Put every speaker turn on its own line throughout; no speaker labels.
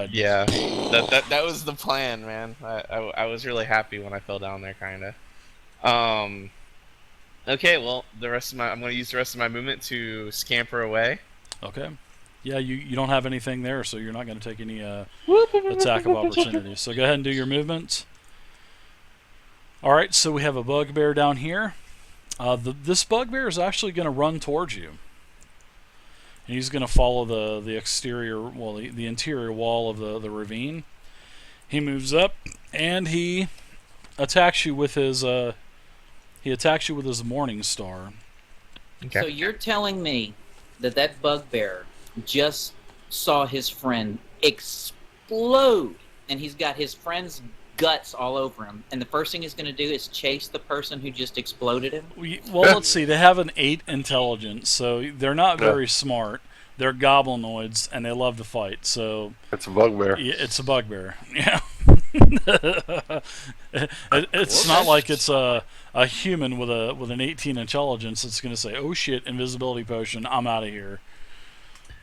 side.
Yeah, that was the plan, man. I was really happy when I fell down there, kinda. Um. Okay, well, I'm gonna use the rest of my movement to scamper away.
Okay. Yeah, you don't have anything there, so you're not going to take any attack of opportunity. So go ahead and do your movement. All right, so we have a bugbear down here. This bugbear is actually going to run towards you. And he's going to follow the exterior, well, the interior wall of the ravine. He moves up, and he attacks you with his morning star.
Okay.
So you're telling me that that bugbear just saw his friend explode, and he's got his friend's guts all over him, and the first thing he's going to do is chase the person who just exploded him?
Well, let's see. They have an 8 intelligence, so they're not very smart. They're goblinoids, and they love to fight. So
It's a bugbear.
it's a bugbear. Yeah. It's not like it's a human with an 18 intelligence that's going to say, "Oh shit, invisibility potion, I'm out of here."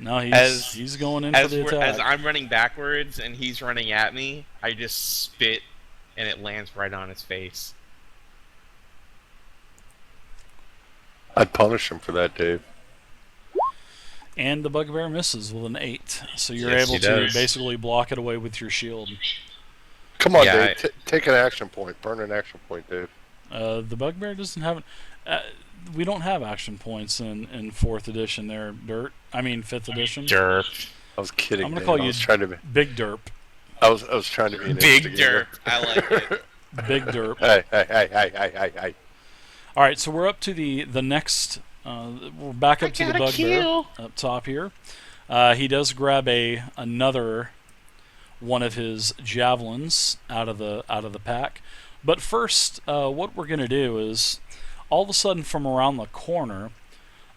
No, he's going in for the attack.
As I'm running backwards and he's running at me, I just spit and it lands right on his face.
I'd punish him for that, Dave.
And the bugbear misses with an 8, so you're
Yes,
able
he
to
does.
basically block it away with your shield.
Come on,
Yeah,
Dave. Take an action point. Burn an action point, Dave.
The bugbear doesn't have. We don't have action points in 4th edition. There, dirt. I mean 5th edition.
Derp.
I was kidding.
I'm gonna
Dave.
call
I
you
was trying to be.
Big Derp.
I was trying to be an
Big
instigator.
derp. I like it.
Big Derp.
Hey.
All right, so we're up to the next. We're back up to the bugbear up top here. He does grab another one of his javelins out of the pack. But first, what we're going to do is, all of a sudden from around the corner,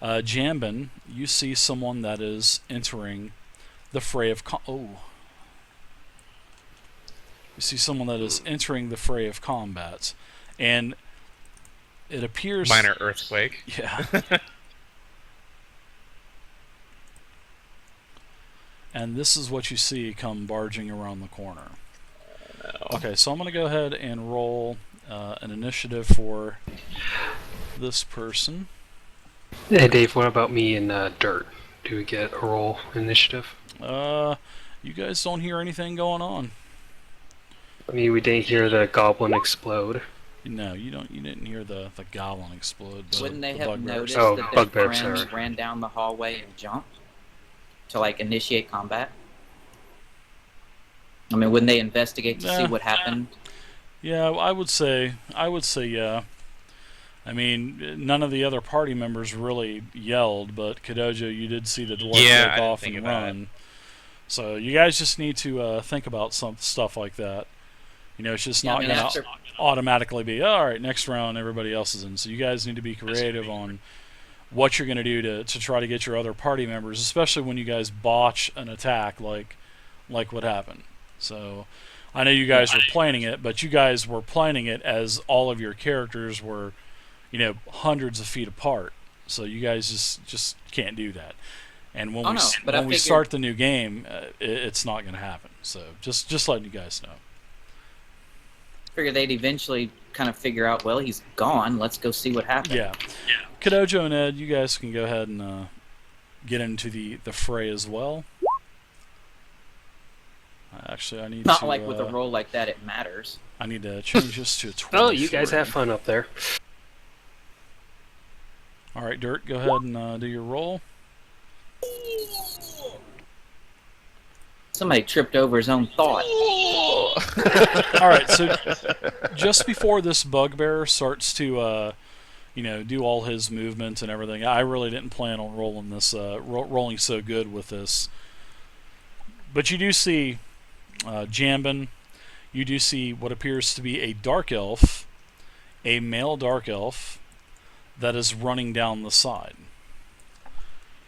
Jambin, you see someone that is entering the fray of You see someone that is entering the fray of combat, and it appears
Minor earthquake.
Yeah. And this is what you see come barging around the corner.
No.
Okay, so I'm going to go ahead and roll an initiative for this person.
Hey Dave, what about me and Dirt? Do we get a roll initiative?
You guys don't hear anything going on.
I mean, we didn't hear the goblin explode.
No, you don't. You didn't hear the goblin explode. But
Wouldn't they
the
have
bugbear
noticed
Oh,
that their
bugbear,
friends
sorry.
ran down the hallway and jumped to like initiate combat? I mean, wouldn't they investigate to see
Nah.
what happened?
Yeah, I would say yeah. I mean, none of the other party members really yelled, but Kadojo, you did see the dwarf
Yeah, I
take
didn't
off
think
and
of that.
run. So you guys just need to think about some stuff like that. You know, it's just
Yeah, I
not
mean,
going
after-
to automatically be, all right, next round everybody else is in. So you guys need to be creative on what you're going to do to try to get your other party members, especially when you guys botch an attack like what happened. So I know you guys were planning it, but you guys were planning it as all of your characters were, you know, hundreds of feet apart. So you guys just can't do that. And when
Oh, no, but I
when we
figured-
start the new game, it's not going to happen. So just letting you guys know.
Figure they'd eventually kind of figure out, well, he's gone. Let's go see what happened.
Yeah. Kadojo and Ed, you guys can go ahead and get into the fray as well. Actually, I need
Not
to.
like with a roll like that, it matters.
I need to change this to a 20.
Oh, you guys have fun up there.
All right, Dirt, go ahead and do your roll.
Somebody tripped over his own thought.
All right, so just before this bugbear starts to, you know, do all his movement and everything, I really didn't plan on rolling this, rolling so good with this. But you do see Jambin. You do see what appears to be a dark elf, a male dark elf, that is running down the side.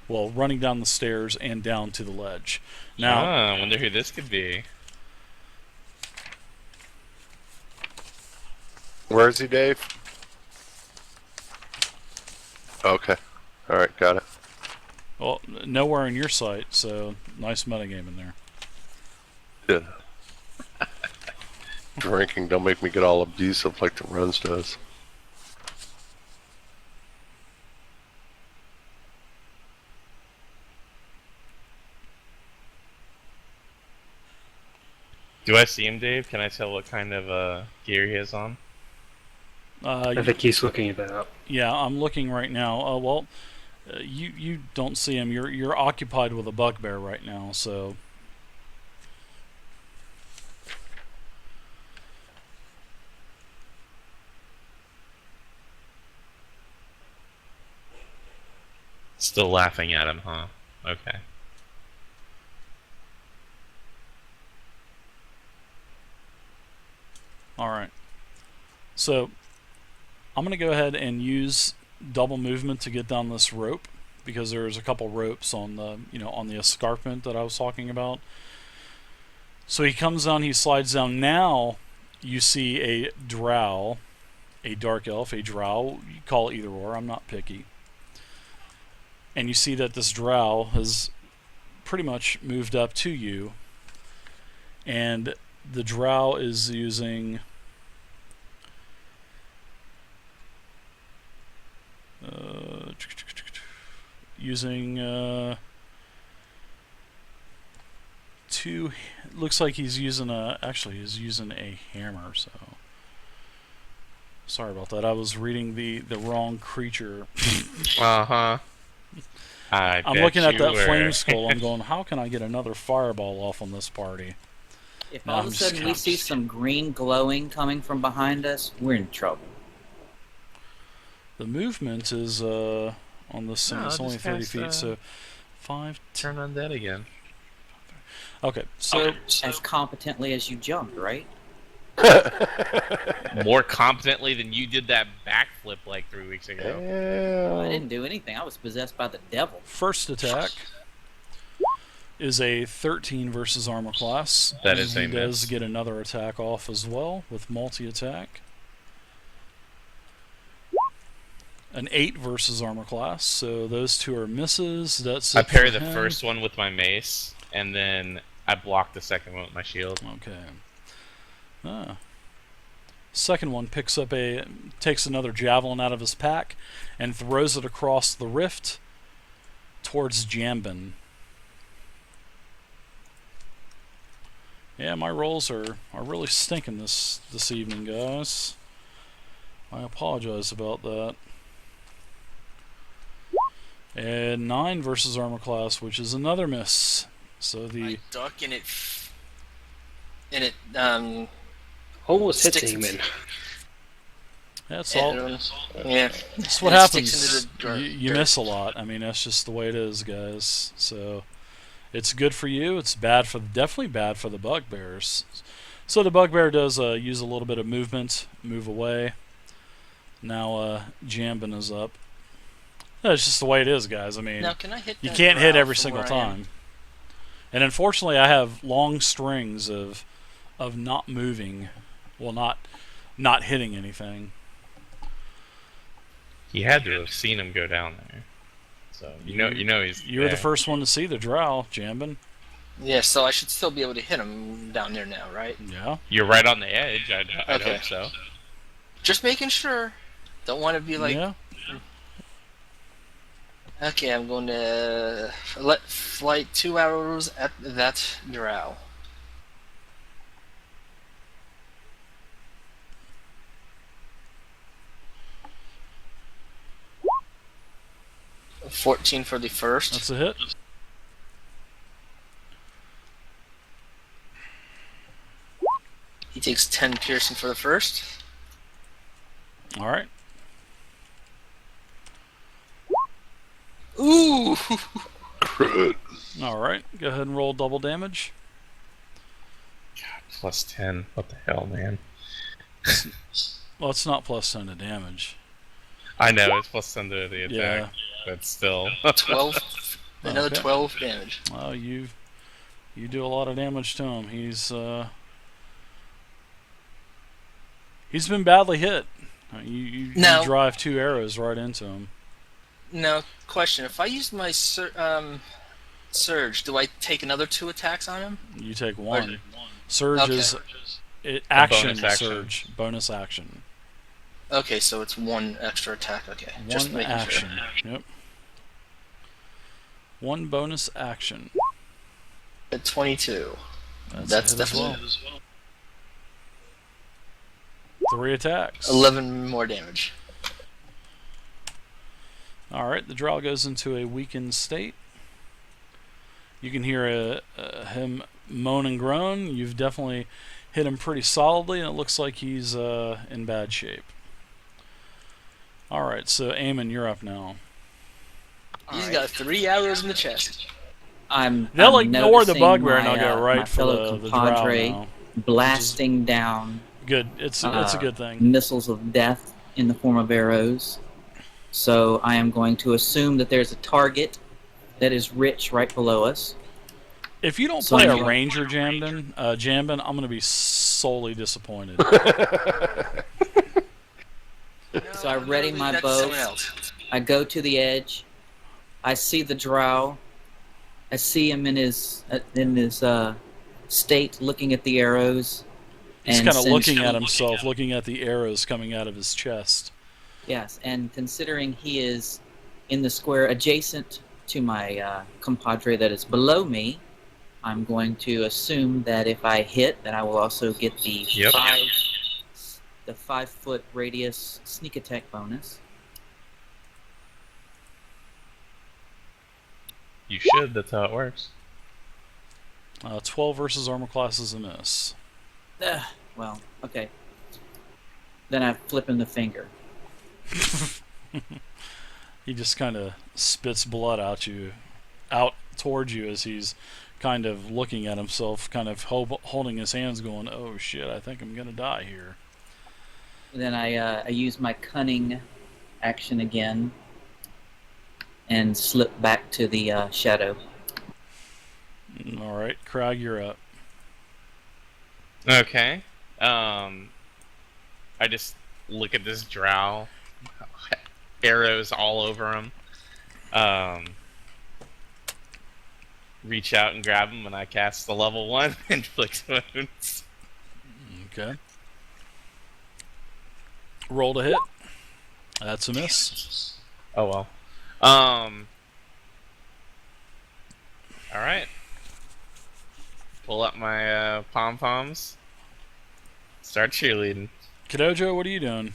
Well, running down the stairs and down to the ledge. Now,
I wonder who this could be.
Where is he, Dave? Okay. Alright, got it.
well, nowhere in your sight, so nice metagame in there.
Yeah. Drinking don't make me get all abusive like the runs does.
Do I see him, Dave? Can I tell what kind of gear he has on?
I think he's looking that up.
Yeah, I'm looking right now. Well, you don't see him. You're occupied with a bugbear right now, so.
Still laughing at him, huh? Okay.
All right. So I'm going to go ahead and use double movement to get down this rope because there's a couple ropes on the on the escarpment that I was talking about. So he comes down, he slides down. Now you see a drow, a dark elf, a drow. You call it either or. I'm not picky. And you see that this drow has pretty much moved up to you, and the drow is using two. Looks like he's using he's using a hammer. So sorry about that. I was reading the wrong creature.
Uh-huh.
I'm looking at that flame skull. I'm going, how can I get another fireball off on this party?
If
No,
all
I'm
of a
just
sudden we see some green glowing coming from behind us, we're in trouble.
The movement is on this thing.
No,
It's only
just
30
cast,
feet, so 5.
Turn undead again.
Okay, so
As competently as you jumped, right?
More competently than you did that backflip like 3 weeks ago.
I didn't do anything. I was possessed by the devil.
first attack is a 13 versus armor class.
That is
he
a
does
miss.
get another attack off as well with multi-attack. An 8 versus armor class, so those two are misses. That's
I
it
parry
for
the
him.
first one with my mace, and then I block the second one with my shield.
Okay. Second one takes another javelin out of his pack and throws it across the rift towards Jambin. Yeah, my rolls are really stinking this evening, guys. I apologize about that. And 9 versus armor class, which is another miss. So
I duck and it
Almost hit
Sticks-
Damon.
that's all.
yeah.
That's what
And it
happens.
sticks into the dirt.
You miss a lot. I mean, that's just the way it is, guys. So it's good for you. It's definitely bad for the bugbears. So the bugbear does use a little bit of movement, move away. Now Jambin is up. That's just the way it is, guys. I mean,
Now, can I hit
you
that
can't hit
drow
every
from
single
where I am?
time. And unfortunately, I have long strings of not moving, well, not hitting anything.
You had to have seen him go down there. So you know he's.
You're the
there.
first one to see the drow, Jambin.
Yeah, so I should still be able to hit him down there now, right?
Yeah.
You're right on the edge. I'd
Okay.
hope so.
Just making sure. Don't want to be like,
yeah.
okay, I'm going to let flight 2 arrows at that drow. $14 for the first.
That's a hit.
He takes 10 piercing for the first.
All right.
Ooh!
Crud.
All right. Go ahead and roll double damage.
Plus 10. What the hell, man?
Well, it's not plus 10 to damage.
I know it's plus 10 to the attack,
Yeah.
but still.
12. Another
Okay.
12 damage.
Well, you do a lot of damage to him. He's been badly hit. You
No.
drive 2 arrows right into him.
Now, question: if I use my Surge. Do I take another 2 attacks on him?
You take one. Surge
Okay.
is action,
bonus action.
surge, bonus action.
Okay, so it's 1 extra attack. Okay, just
One
making
action.
sure.
Yep. One bonus action.
At 22.
That's
That's
a hit as
definitely
well. 3 attacks.
11 more damage.
Alright, the drow goes into a weakened state. You can hear him moan and groan. You've definitely hit him pretty solidly, and it looks like he's in bad shape. Alright, so Eamon, you're up now.
He's got 3 arrows in the chest.
They'll
I'm
ignore the
noticing
bugbear and
my,
I'll go right
my
for
fellow
the drow
compadre
now.
blasting down
Good. It's a good thing.
missiles of death in the form of arrows. So I am going to assume that there's a target that is rich right below us.
If you don't
So
play
I'm-
a ranger, Jambin, I'm going to be solely disappointed.
So I ready
No,
my
that's
bow.
someone else.
I go to the edge. I see the drow. I see him in his state, looking at the arrows.
He's
and
kind of
since-
looking at himself, looking at the arrows coming out of his chest.
Yes, and considering he is in the square adjacent to my compadre that is below me, I'm going to assume that if I hit, that I will also get the
Yep.
5-foot radius sneak attack bonus.
You should. That's how it works.
12 versus armor class is a miss.
Well, okay. Then I flip him the finger.
He just kind of spits blood out towards you as he's kind of looking at himself, kind of holding his hands, going, "Oh shit, I think I'm gonna die here."
Then I use my cunning action again and slip back to the shadow.
All right, Krag, you're up.
Okay. I just look at this drow. Arrows all over him. Reach out and grab him, and I cast the level 1 inflict wounds.
Okay. Roll to hit. That's a miss.
Oh well. All right. Pull up my pom poms. Start cheerleading.
Kadojo, what are you doing?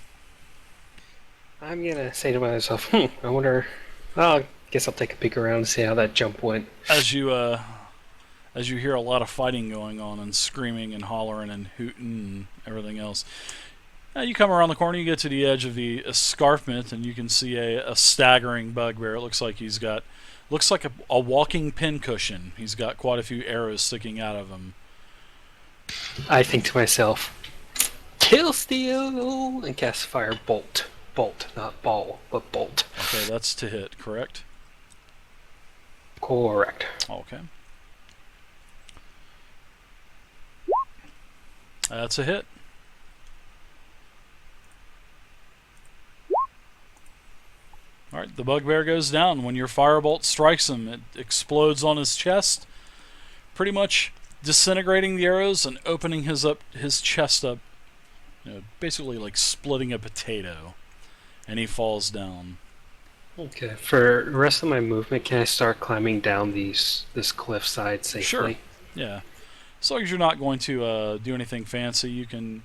I'm gonna say to myself, I wonder. Well, I guess I'll take a peek around and see how that jump went.
As you hear a lot of fighting going on and screaming and hollering and hooting and everything else, you come around the corner, you get to the edge of the escarpment, and you can see a staggering bugbear. It looks like looks like a walking pincushion. He's got quite a few arrows sticking out of him.
I think to myself, kill steal, and cast fire bolt. Bolt, not ball, but bolt.
Okay, that's to hit, correct?
Correct.
Okay. That's a hit. Alright, the bugbear goes down. When your firebolt strikes him, it explodes on his chest, pretty much disintegrating the arrows and opening his chest up, basically like splitting a potato. And he falls down.
Okay. For the rest of my movement, can I start climbing down this cliffside safely?
Sure. Yeah. As long as you're not going to do anything fancy, you can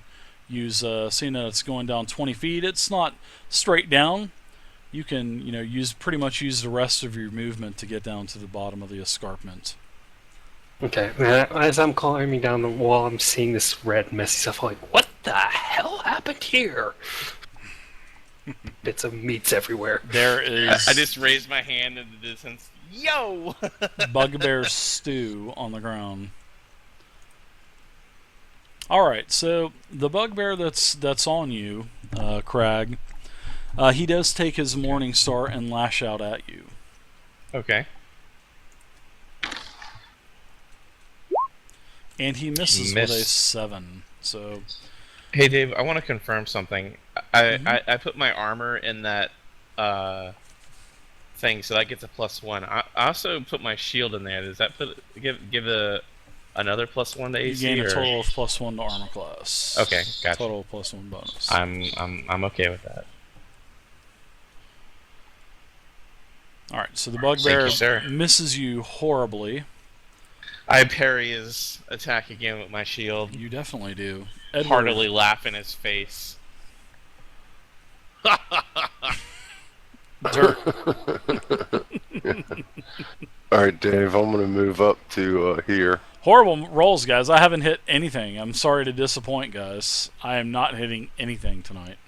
use, seeing that it's going down 20 feet, it's not straight down. You can, pretty much use the rest of your movement to get down to the bottom of the escarpment.
Okay. As I'm climbing down the wall, I'm seeing this red, messy stuff. I'm like, what the hell happened here? Bits of meats everywhere.
There is
I just raised my hand in the distance. Yo!
bugbear stew on the ground. Alright, so the bugbear that's on you, Krag, he does take his Morning Star and lash out at you.
Okay.
And he misses with a 7. So,
Hey Dave, I want to confirm something. I put my armor in that thing, so that gets a +1. I also put my shield in there. Does that give another +1 to
You
AC?
gain a
or?
total of +1 to armor class.
Okay, gotcha.
Total of +1 bonus.
I'm okay with that.
All right, so the
Thank
bugbear
you, sir.
misses you horribly.
I parry his attack again with my shield.
You definitely do. Edward,
Heartily laugh in his face.
Dirt.
All right, Dave. I'm gonna move up to here.
Horrible rolls, guys. I haven't hit anything. I'm sorry to disappoint, guys. I am not hitting anything tonight.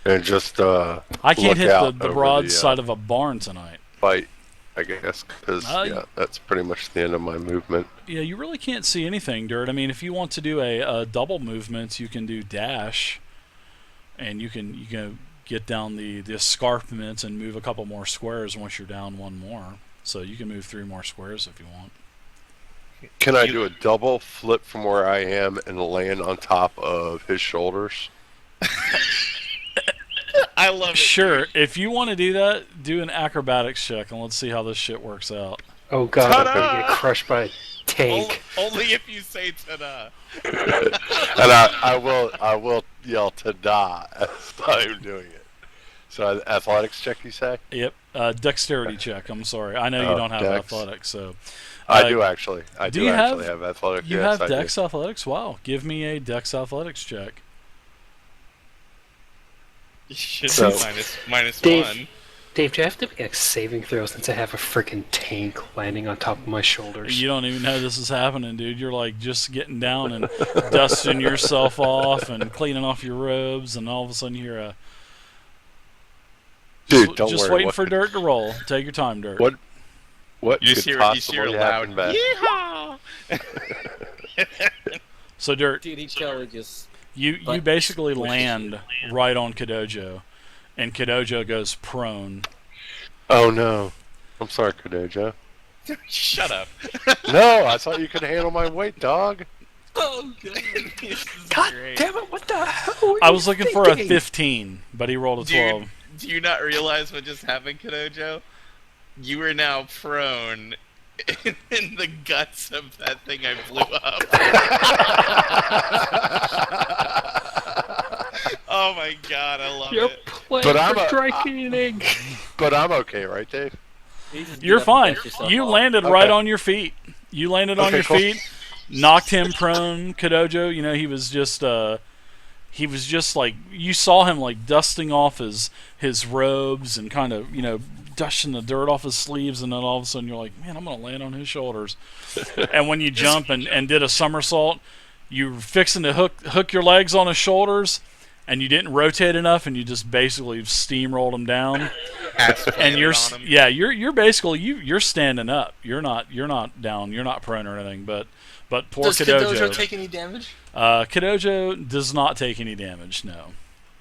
And just
I can't
look
hit
out
the
over
broadside of a barn tonight.
fight, I guess, because yeah, that's pretty much the end of my movement.
Yeah, you really can't see anything, Dirt. I mean, if you want to do a double movement, you can do dash, and you can get down the escarpment and move a couple more squares once you're down one more. So you can move 3 more squares if you want.
Can I do a double flip from where I am and land on top of his shoulders?
I love it.
Sure, if you want to do that, do an acrobatics check, and let's see how this shit works out.
Oh god,
Ta-da!
I'm gonna get crushed by a tank.
Only if you say ta-da.
And I will yell "ta-da" as I'm doing it. So athletics check, you say?
Yep, dexterity check. I'm sorry, I know you don't have
dex.
athletics, so
I do actually. I
do
do
you
actually
have-
have athletics.
you
yes,
have
I do.
dex athletics. Wow, give me a dex athletics check.
You should
So-
be minus
Dave,
1.
Dave, do I have to make a saving throw since I have a freaking tank landing on top of my shoulders?
You don't even know this is happening, dude. You're like just getting down and dusting yourself off and cleaning off your robes, and all of a sudden you're
Dude, don't
just
worry.
waiting
what
for Dirt to roll. Take your time, Dirt.
What- What
You
could
see her
possibly
loud
happen best?
yeehaw!
So Dirt,
Dude, he totally just.
you
But-
basically land right on Kadojo, and Kadojo goes prone.
Oh no! I'm sorry, Kadoja.
Shut up.
No, I thought you could handle my weight, dog.
Oh, God. This is
God
great.
damn it! What the hell? Were
I
you
was looking for a
thinking?
15, but he rolled a 12.
Dude, do you not realize what just happened, Kadojo? You are now prone in the guts of that thing I blew up. Oh my god, I love
You're
it.
playing
But I'm
for
a-
dry cleaning.
But I'm okay, right, Dave?
You just
You're
get up and
fine.
dust yourself
You
off.
landed
Okay.
right on your feet. You landed on
Okay,
your
cool.
feet, knocked him prone. Kadojo, you know, he was just like, you saw him like dusting off his robes and kind of, you know, dusting the dirt off his sleeves, and then all of a sudden you're like, man, I'm gonna land on his shoulders. And when you jump and did a somersault, you were fixing to hook your legs on his shoulders, and you didn't rotate enough, and you just basically steamrolled him down.
Ass
And
planted
you're
on him.
you're basically you're standing up. You're not down. You're not prone or anything. But poor
Does Kadojo
Kadojo.
take any damage?
Kadojo does not take any damage. No,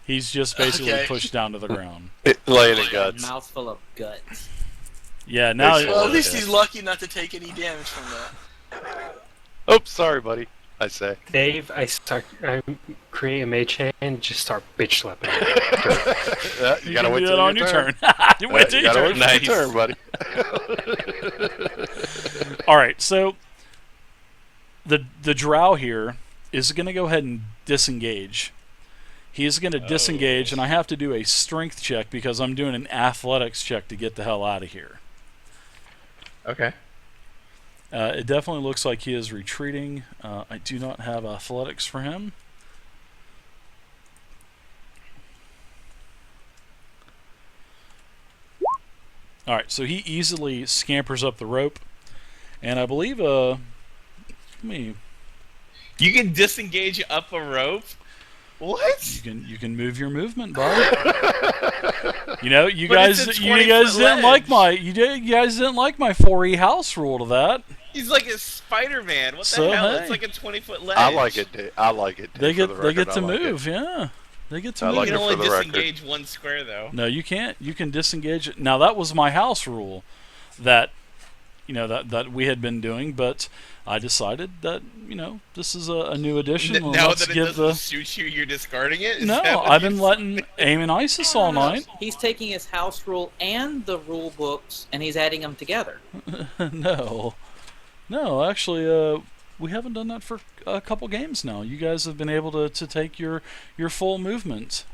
he's just basically
Okay.
pushed down to the ground.
Laying in
A
guts.
mouthful of guts.
Yeah, now
Basically.
Well, at least
yeah.
he's lucky not to take any damage from that.
Oops, sorry, buddy. I say.
Dave, I create a mage hand and just start bitch slapping. him.
You
You
gotta
can
wait
do
till
that on
your
your
turn.
turn. You wait till
You
your
gotta
turn.
wait till your
Nice.
turn, buddy.
All right, so the drow here is going to go ahead and disengage. He is going to disengage, and I have to do a strength check because I'm doing an athletics check to get the hell out of here.
Okay.
It definitely looks like he is retreating. I do not have athletics for him. Alright, so he easily scampers up the rope. And I believe, let me,
You can disengage up a rope? What?
you can move your movement, bud. You know, you
But
guys
it's a
you guys
20-foot
didn't like
ledge.
you guys didn't like my 4E house rule to that.
He's like a Spider-Man. What the
So,
hell?
hey.
It's like a 20-foot ledge.
I like it, Dave. I like it. Dave,
They
for
get
the
they get
record,
to
I like it.
move, yeah. They get to
I
move.
You
like
can
it
only
for the record.
disengage one square, though.
No, you can't. You can disengage it. Now that was my house rule, that that we had been doing, but I decided that this is a new addition. And
Now
let's
that it
give
doesn't suit you, you're discarding it? Is
no.
that what
I've
you
been
said?
letting Aim and Isis all night.
He's taking his house rule and the rule books, and he's adding them together.
No, actually, we haven't done that for a couple games now. You guys have been able to take your full movement.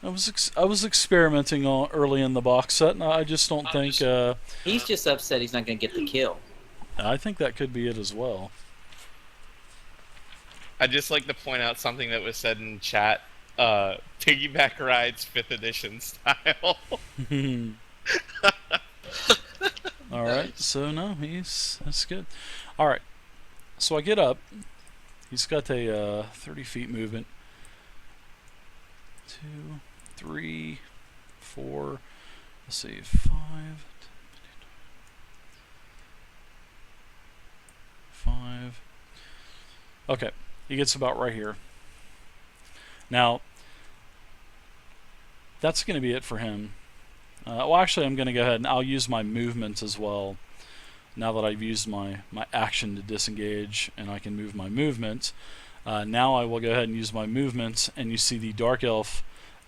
I was experimenting early in the box set, and I just don't think.
He's just upset he's not going to get the kill.
I think that could be it as well.
I'd just like to point out something that was said in chat. Piggyback Rides 5th edition style.
All right, so no, that's good. All right, so I get up. He's got a 30 feet movement. 2, 3, 4. Let's see, 5. 5. Okay, he gets about right here. Now, that's going to be it for him. Well, actually, I'm going to go ahead and I'll use my movement as well. Now that I've used my action to disengage and I can move my movement, now I will go ahead and use my movement, and you see the Dark Elf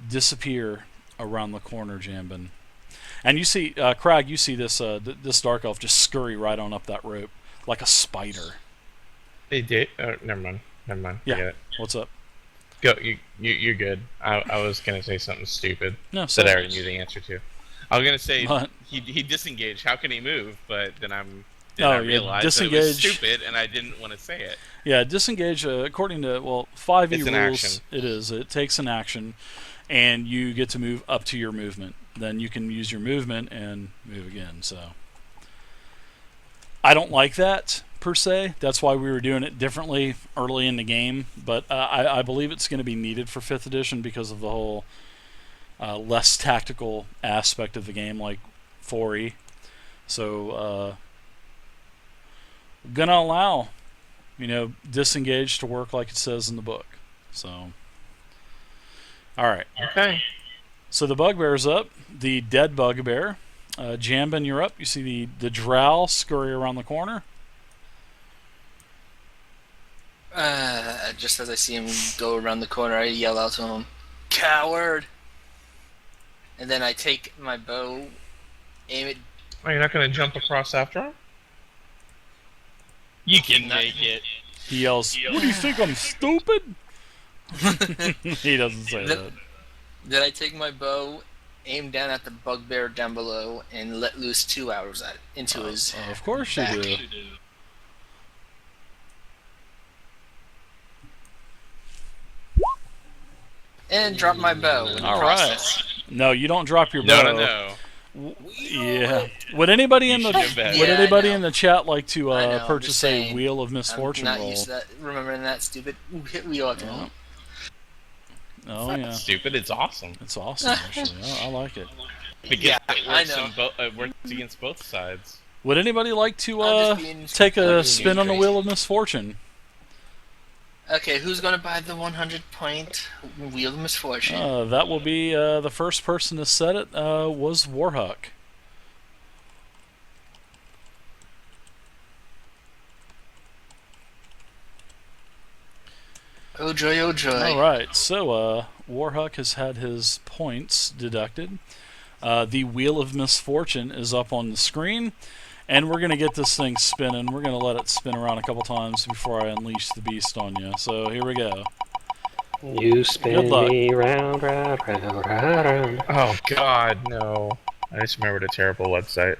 disappear around the corner, Jambin. And you see, Crag, you see this this Dark Elf just scurry right on up that rope like a spider.
They did. Oh, never mind.
Yeah.
Forget it.
What's up?
Go. You're good. I was gonna say something stupid
No,
that I already knew the answer to. I was gonna say
What?
he disengaged. How can he move? But then I
Oh, yeah,
realized that it was
disengage.
stupid, and I didn't want to say it.
Yeah, disengage. According to 5e
It's an
rules,
action.
it is. It takes an action, and you get to move up to your movement. Then you can use your movement and move again. So I don't like that per se. That's why we were doing it differently early in the game. But I believe it's going to be needed for 5th edition because of the whole less tactical aspect of the game, like 4e. So gonna allow disengage to work like it says in the book. So all right.
Okay.
So the bugbear's up. The dead bugbear. Jambin, you're up. You see the drow scurry around the corner.
Just as I see him go around the corner, I yell out to him, "Coward!" And then I take my bow, aim it.
Oh, you're not gonna jump across after him? You can make it.
He yells, "What do you think? I'm stupid?" He doesn't say that.
Then I take my bow, aim down at the bugbear down below, and let loose 2 arrows into his
Of course you
back.
do.
And drop my bow in the
All right.
process.
No, you don't drop your bow.
No.
Yeah. Would anybody in
You
the
should have bet.
Would
Yeah, I
anybody
know.
in the chat like to
I know, I'm
purchase
just
a
saying.
Wheel of Misfortune
I'm not
roll?
used to that. Remembering that stupid wheel at the
Yeah.
moment.
Oh yeah,
Stupid. It's awesome.
it's awesome actually. I like it.
Because
Yeah,
it
I
works,
know.
it works against both sides.
Would anybody like to
I'm just being-
take
I'm
a
just
spin
being
on the
crazy.
Wheel of Misfortune?
Okay, who's gonna buy the 100-point wheel of misfortune?
That will be the first person to set it was Warhuck.
Oh joy, oh joy.
All right, so Warhuck has had his points deducted. The Wheel of Misfortune is up on the screen, and we're going to get this thing spinning. We're going to let it spin around a couple times before I unleash the beast on you. So here we go.
You spin
Good luck.
me round, round, round, round, round.
Oh God, no! I just remembered a terrible website.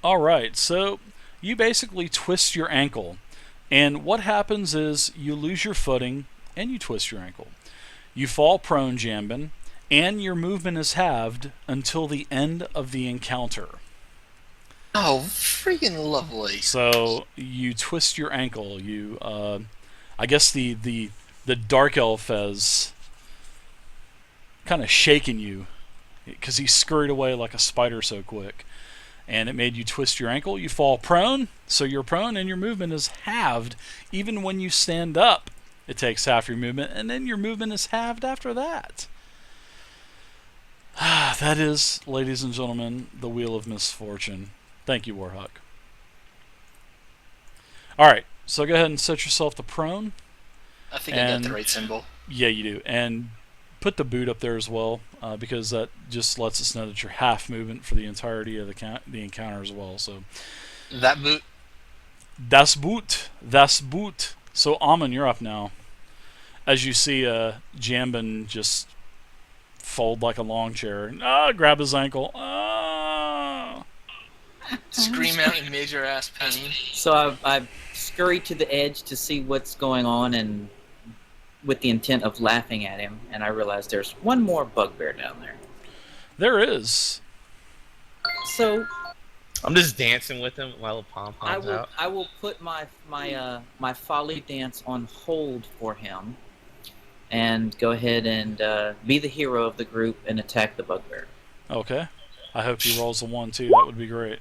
All right, so you basically twist your ankle, and what happens is you lose your footing and you twist your ankle. You fall prone, Jambin, and your movement is halved until the end of the encounter.
Oh, freaking lovely.
So you twist your ankle. You, I guess the dark elf has kind of shaken you because he scurried away like a spider so quick, and it made you twist your ankle. You fall prone, so you're prone, and your movement is halved. Even when you stand up, it takes half your movement, and then your movement is halved after that. That is, ladies and gentlemen, the Wheel of Misfortune. Thank you, Warhawk. Alright, so go ahead and set yourself to prone.
I think I got the right symbol.
Yeah, you do. And put the boot up there as well, because that just lets us know that you're half movement for the entirety of the encounter as well. So
That boot.
Das Boot. Das Boot. So, Amon, you're up now. As you see Jambin just fold like a long chair. Grab his ankle.
Scream out in major ass pain.
So I scurry to the edge to see what's going on, and with the intent of laughing at him, and I realize there's one more bugbear down there.
There is.
So
I'm just dancing with him with my little pom poms out.
I will put my folly dance on hold for him, and go ahead and be the hero of the group and attack the bugbear.
Okay. I hope he rolls a 1 too. That would be great.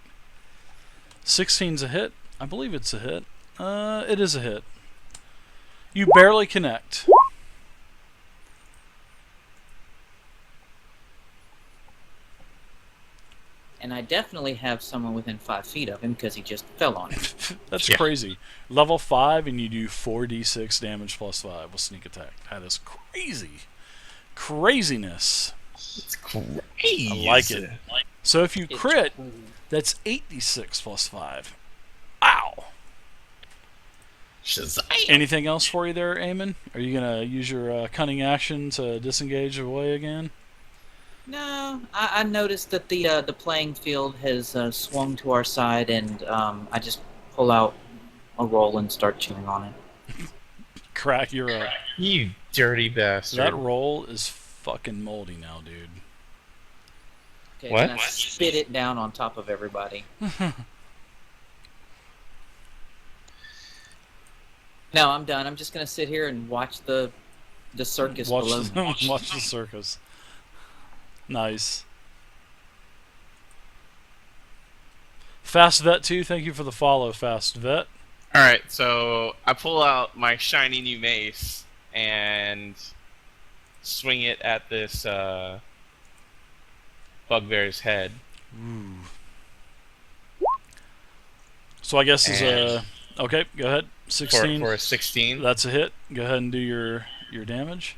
16's a hit. I believe it's a hit. It is a hit. You barely connect.
And I definitely have someone within 5 feet of him because he just fell on it.
That's crazy. Level 5 and you do 4d6 damage plus 5 with sneak attack. That is crazy. Craziness.
It's crazy.
I like it. So if you crit, that's 8d6 plus 5. Ow.
Shazam.
Anything else for you there, Eamon? Are you going to use your cunning action to disengage away again?
No, I noticed that the playing field has swung to our side, and I just pull out a roll and start chewing on it.
Crack, you're up.
You dirty bastard.
That roll is fucking moldy now, dude.
Okay,
What?
and I spit it down on top of everybody. No, I'm done. I'm just gonna sit here and watch the circus below me.
Watch the circus. Nice. Fast Vet 2, thank you for the follow, Fast Vet.
Alright, so I pull out my shiny new mace and swing it at this bugbear's head.
Ooh. So I guess is a... Okay, go ahead. 16.
For a 16.
That's a hit. Go ahead and do your damage.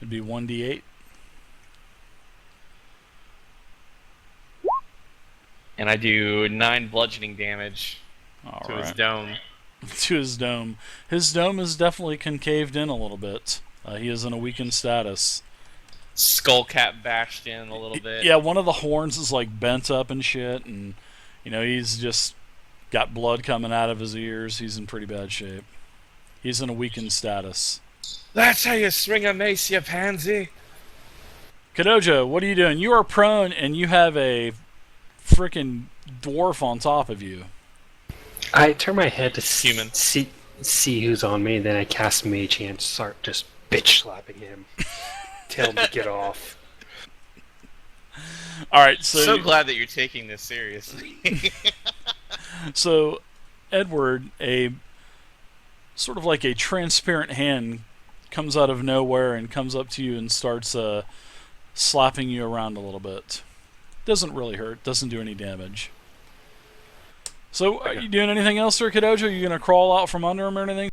It'd be 1d8.
And I do 9 bludgeoning damage to his dome.
To his dome. His dome is definitely concaved in a little bit. He is in a weakened status.
Skull cap bashed in a little bit.
Yeah, one of the horns is like bent up and shit, and he's just got blood coming out of his ears. He's in pretty bad shape. He's in a weakened status.
That's how you swing a mace, you pansy.
Kadojo, what are you doing? You are prone, and you have a freaking dwarf on top of you.
I turn my head to
Human.
see who's on me, then I cast Mage Hand and start just bitch slapping him. Tell him to get off.
Alright,
So glad that you're taking this seriously.
So, Edward, a sort of like a transparent hand comes out of nowhere and comes up to you and starts slapping you around a little bit. Doesn't really hurt, doesn't do any damage. So, are you doing anything else there, Kadojo? Are you going to crawl out from under him or anything?